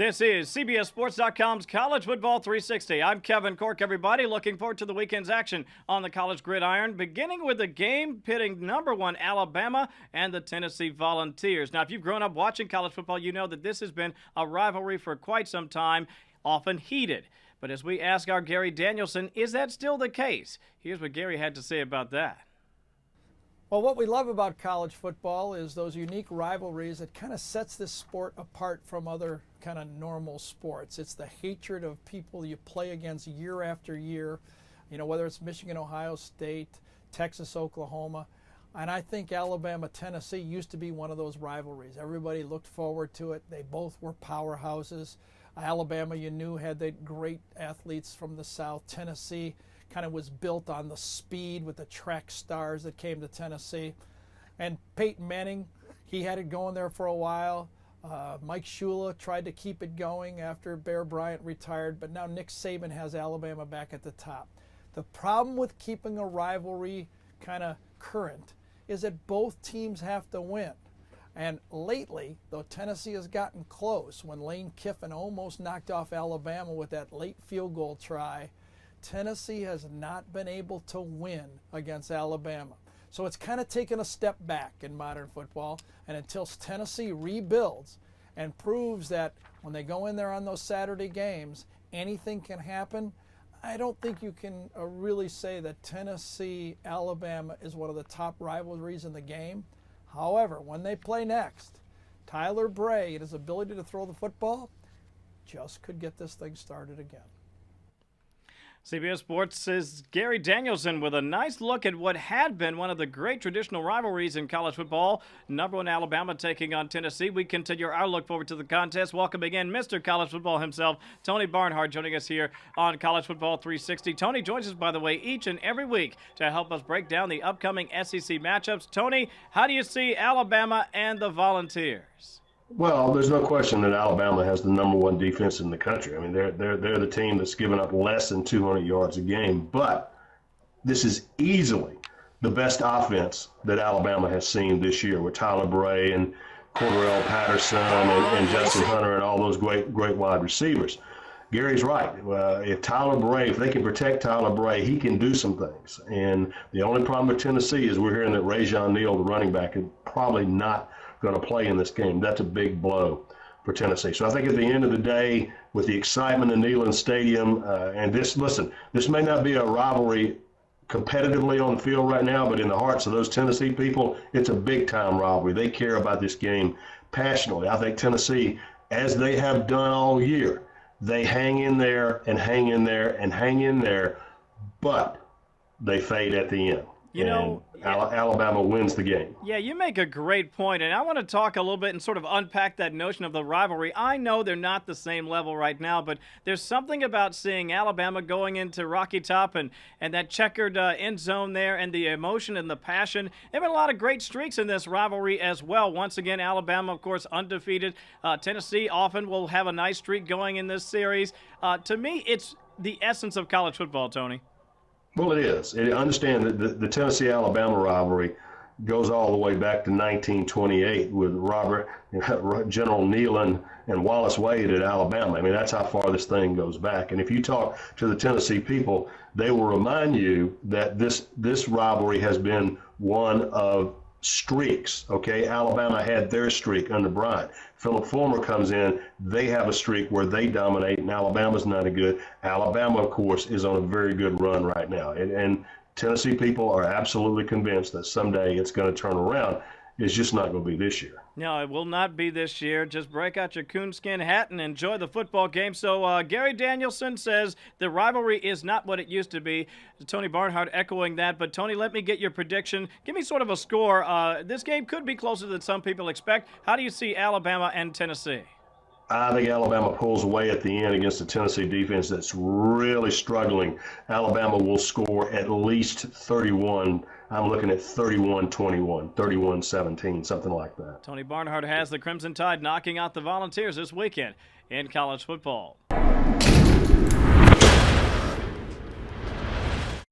This is CBSSports.com's College Football 360. I'm Kevin Cork, everybody. Looking forward to the weekend's action on the college gridiron, beginning with the game pitting number 1 Alabama and the Tennessee Volunteers. Now, if you've grown up watching college football, you know that this has been a rivalry for quite some time, often heated. But as we ask our Gary Danielson, is that still the case? Here's what Gary had to say about that. Well, what we love about college football is those unique rivalries that kind of sets this sport apart from other kind of normal sports. It's the hatred of people you play against year after year, you know, whether it's Michigan, Ohio State, Texas, Oklahoma. And I think Alabama, Tennessee used to be one of those rivalries. Everybody looked forward to it. They both were powerhouses. Alabama, you knew, had the great athletes from the South. Tennessee kind of was built on the speed with the track stars that came to Tennessee. And Peyton Manning, he had it going there for a while. Mike Shula tried to keep it going after Bear Bryant retired, but now Nick Saban has Alabama back at the top. The problem with keeping a rivalry kind of current is that both teams have to win. And lately, though Tennessee has gotten close, when Lane Kiffin almost knocked off Alabama with that late field goal try, Tennessee has not been able to win against Alabama. So it's kind of taken a step back in modern football. And until Tennessee rebuilds and proves that when they go in there on those Saturday games, anything can happen, I don't think you can really say that Tennessee-Alabama is one of the top rivalries in the game. However, when they play next, Tyler Bray and his ability to throw the football just could get this thing started again. CBS Sports' Gary Danielson with a nice look at what had been one of the great traditional rivalries in college football. Number 1 Alabama taking on Tennessee. We continue our look forward to the contest. Welcome again, Mr. College Football himself, Tony Barnhart, joining us here on College Football 360. Tony joins us, by the way, each and every week to help us break down the upcoming SEC matchups. Tony, how do you see Alabama and the Volunteers? Well, there's no question that Alabama has the number 1 defense in the country. I mean, they're the team that's given up less than 200 yards a game. But this is easily the best offense that Alabama has seen this year with Tyler Bray and Cordarrelle Patterson and Justin Hunter and all those great wide receivers. Gary's right. If they can protect Tyler Bray, he can do some things. And the only problem with Tennessee is we're hearing that Rajon Neal, the running back, is probably not going to play in this game. That's a big blow for Tennessee. So I think at the end of the day, with the excitement in Neyland Stadium, and this may not be a rivalry competitively on the field right now, but in the hearts of those Tennessee people, it's a big-time rivalry. They care about this game passionately. I think Tennessee, as they have done all year, they hang in there and hang in there and hang in there, but they fade at the end. You know, Alabama wins the game. Yeah, you make a great point, and I want to talk a little bit and sort of unpack that notion of the rivalry. I know they're not the same level right now, but there's something about seeing Alabama going into Rocky Top and that checkered end zone there and the emotion and the passion. There have been a lot of great streaks in this rivalry as well. Once again, Alabama, of course, undefeated. Tennessee often will have a nice streak going in this series. To me, it's the essence of college football, Tony. Well, it is. I understand that the Tennessee-Alabama rivalry goes all the way back to 1928 with General Neyland and Wallace Wade at Alabama. I mean, that's how far this thing goes back. And if you talk to the Tennessee people, they will remind you that this rivalry has been one of streaks. Okay, Alabama had their streak under Bryant. Philip Fulmer comes in, they have a streak where they dominate, and Alabama's not a good. Alabama, of course, is on a very good run right now. And Tennessee people are absolutely convinced that someday it's going to turn around. It's just not going to be this year. No, it will not be this year. Just break out your coonskin hat and enjoy the football game. So Gary Danielson says the rivalry is not what it used to be. Tony Barnhart echoing that. But, Tony, let me get your prediction. Give me sort of a score. This game could be closer than some people expect. How do you see Alabama and Tennessee? I think Alabama pulls away at the end against the Tennessee defense that's really struggling. Alabama will score at least 31. I'm looking at 31-21, 31-17, something like that. Tony Barnhart has the Crimson Tide knocking out the Volunteers this weekend in college football.